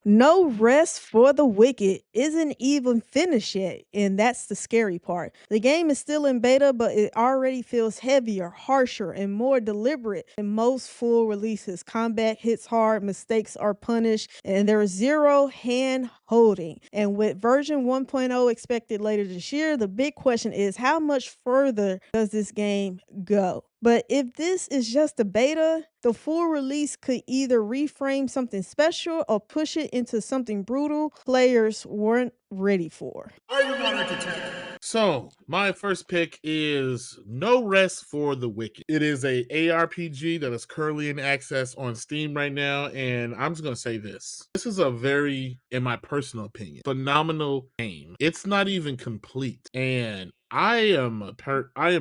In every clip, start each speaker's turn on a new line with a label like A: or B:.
A: No rest for the wicked isn't even finished yet, and that's the scary part. The game is still in beta, but it already feels heavier, harsher, and more deliberate than most full releases. Combat hits hard, mistakes are punished, and there is zero hand holding. And with version 1.0 expected later this year, the big question is how much further does this game go? But if this is just a beta, the full release could either reframe something special or push it into something brutal players weren't ready for.
B: Are you not entertained? So, my first pick is No Rest for the Wicked. It is a ARPG that is currently in access on Steam right now, and I'm just gonna say this. This is a very, in my personal opinion, phenomenal game. It's not even complete, and I am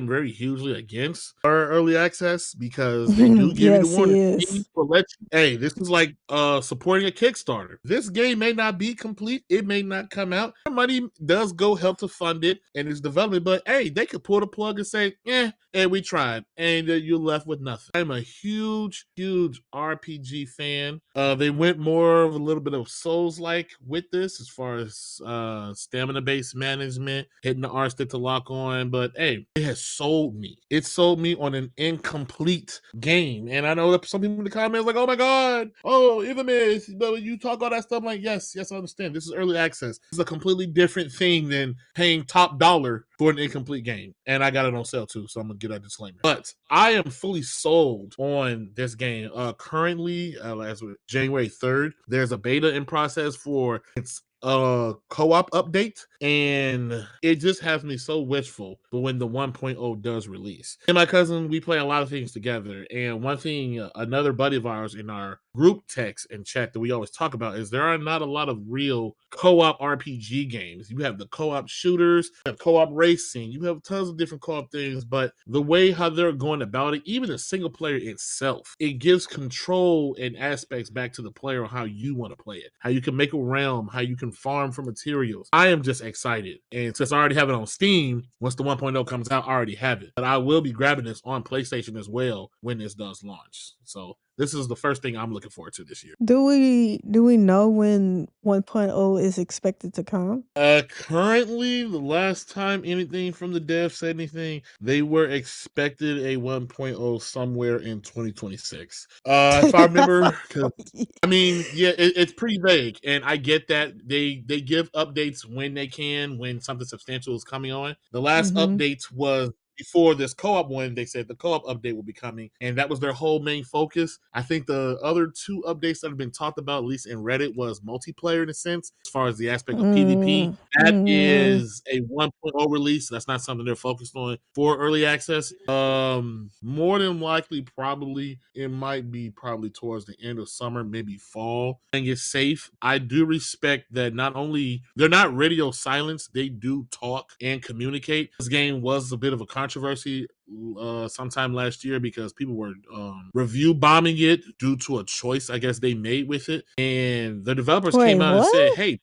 B: very hugely against our early access because they do give you the
A: Yes,
B: warning.
A: he
B: They
A: is.
B: will let you, hey, this is like supporting a Kickstarter. This game may not be complete, it may not come out. Money does go help to fund it and its development, but hey, they could pull the plug and say, hey, we tried, and you're left with nothing. I'm a huge RPG fan. They went more of a little bit of Souls-like with this as far as stamina based management, hitting the R stick to lock on, but hey, it has sold me. It sold me on an incomplete game. And I know that some people in the comments like, oh my god, oh, infamous, but you talk all that stuff. I'm like, yes, I understand. This is early access. This is a completely different thing than paying top dollar for an incomplete game. And I got it on sale too, so I'm gonna get that disclaimer. But I am fully sold on this game. Currently, as of January 3rd, there's a beta in process for its co-op update, and it just has me so wishful for when the 1.0 does release. And my cousin, we play a lot of things together, and one thing another buddy of ours in our group text and chat that we always talk about is there are not a lot of real co-op RPG games. You have the co-op shooters, you have co-op racing, you have tons of different co-op things, but the way how they're going about it, even the single player itself, it gives control and aspects back to the player on how you want to play it, how you can make a realm, how you can farm for materials. I am just excited, and since I already have it on Steam, once the 1.0 comes out, I already have it, but I will be grabbing this on PlayStation as well when this does launch. So this is the first thing I'm looking forward to this year.
A: Do we know when 1.0 is expected to come?
B: Currently, the last time anything from the dev said anything, they were expected a 1.0 somewhere in 2026. If I remember, because I mean, yeah, it's pretty vague, and I get that they give updates when they can, when something substantial is coming on. The last
A: Mhm.
B: update was before this co-op one. They said the co-op update will be coming, and that was their whole main focus. I think the other two updates that have been talked about, at least in Reddit, was multiplayer in a sense, as far as the aspect of PvP.
A: Mm,
B: That
A: mm,
B: is a 1.0 release. That's not something they're focused on for early access. More than likely, probably it might be probably towards the end of summer, maybe fall. And it's safe. I do respect that not only they're not radio silence, they do talk and communicate. This game was a bit of a controversy sometime last year because people were review bombing it due to a choice I guess they made with it, and the developers
A: Wait,
B: came out and
A: what?
B: said, "Hey,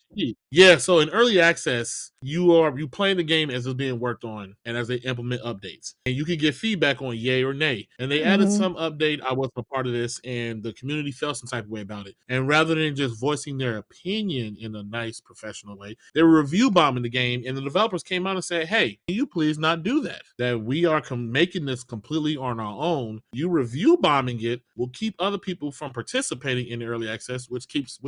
B: yeah." So in early access, you playing the game as it's being worked on and as they implement updates, and you can get feedback on yay or nay. And they added
A: Mhm.
B: some update. I wasn't a part of this, and the community felt some type of way about it. And rather than just voicing their opinion in a nice professional way, they were review bombing the game, and the developers came out and said, "Hey, can you please not do that? That we are making this completely on our own. You review bombing it will keep other people from participating in the early access, which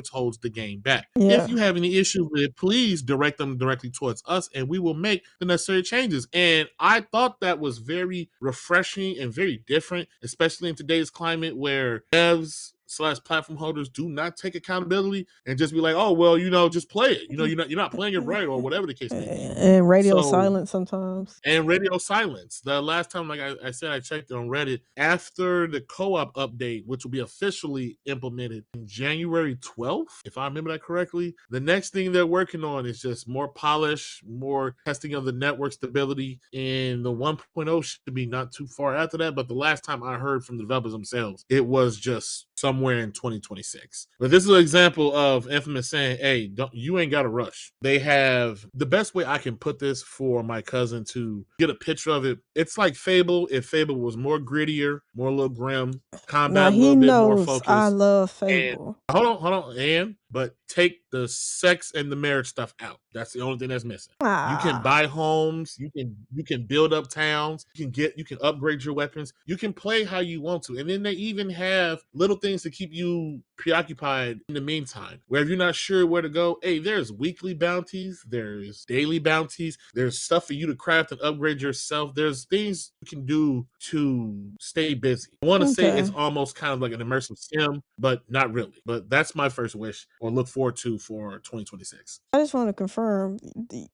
B: holds the game back. If
A: Yeah.
B: you have any issues with it, please direct them directly towards us, and we will make the necessary changes." And I thought that was very refreshing and very different, especially in today's climate where devs slash platform holders do not take accountability and just be like, oh well, just play it. You're not playing it right, or whatever the case may be.
A: And radio
B: So,
A: silence sometimes.
B: and radio silence. The last time, like I said, I checked on Reddit after the co-op update, which will be officially implemented in January 12th, if I remember that correctly. The next thing they're working on is just more polish, more testing of the network stability, and the 1.0 should be not too far after that. But the last time I heard from the developers themselves, it was just somewhere in 2026. But this is an example of Infamous saying, hey, you ain't got to rush. They have the best way I can put this for my cousin to get a picture of it. It's like Fable if Fable was more grittier, more a little grim,
A: Now
B: combat a
A: he
B: little bit more
A: knows I
B: focused.
A: love
B: And
A: Fable.
B: hold on. And but take the sex and the marriage stuff out. That's the only thing that's missing. You can
A: Ah.
B: buy homes, you can build up towns, you can upgrade your weapons, you can play how you want to. And then they even have little things to keep you preoccupied in the meantime. Where if you're not sure where to go, hey, there's weekly bounties, there's daily bounties, there's stuff for you to craft and upgrade yourself. There's things you can do to stay busy. I want to say it's
A: Okay.
B: almost kind of like an immersive sim, but not really. But that's my first wish or look forward to for 2026.
A: I just want to confirm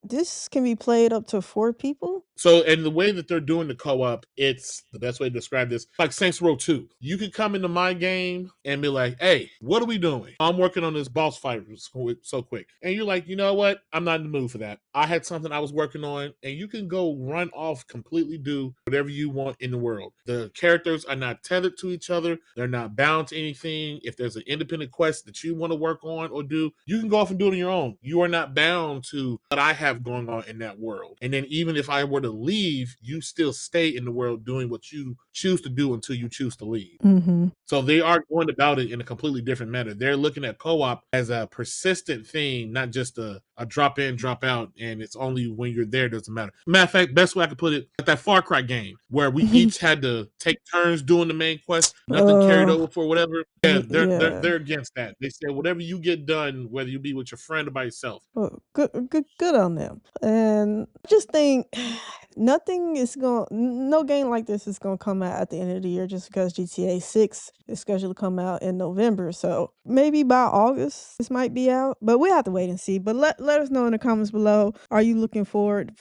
A: this can be played up to 4 people?
B: So, and the way that they're doing the co-op, it's the best way to describe this, like Saints Row 2. You could come into my game and be like, hey, what are we doing? I'm working on this boss fight so quick. And you're like, you know what? I'm not in the mood for that. I had something I was working on, and you can go run off, completely do whatever you want in the world. The characters are not tethered to each other. They're not bound to anything. If there's an independent quest that you want to work on or do, you can go off and do it on your own. You are not bound to what I have going on in that world. And then even if I were to leave, you still stay in the world doing what you choose to do until you choose to leave.
A: Mhm.
B: So they are going about it in a completely different manner. They're looking at co-op as a persistent thing, not just a drop in, drop out, and it's only when you're there doesn't matter. Matter of fact, best way I could put it, like that Far Cry game where we each had to take turns doing the main quest, nothing carried over for whatever. Yeah,
A: Yeah.
B: they're against that. They say whatever you get done, whether you be with your friend or by yourself.
A: Well, good on them. And I just think nothing is going no game like this is gonna come out at the end of the year just because GTA 6 is scheduled to come out in November. So maybe by August this might be out. But we have to wait and see. But let us know in the comments below. Are you looking forward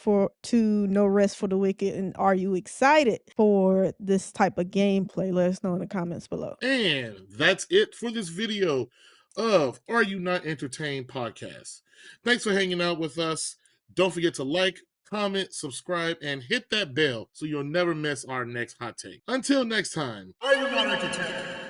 A: to No Rest for the Wicked? And are you excited for this type of gameplay? Let us know in the comments below.
B: And that's it for this video of Are You Not Entertained podcast. Thanks for hanging out with us. Don't forget to like, comment, subscribe, and hit that bell so you'll never miss our next hot take. Until next time, Are You Not Entertained?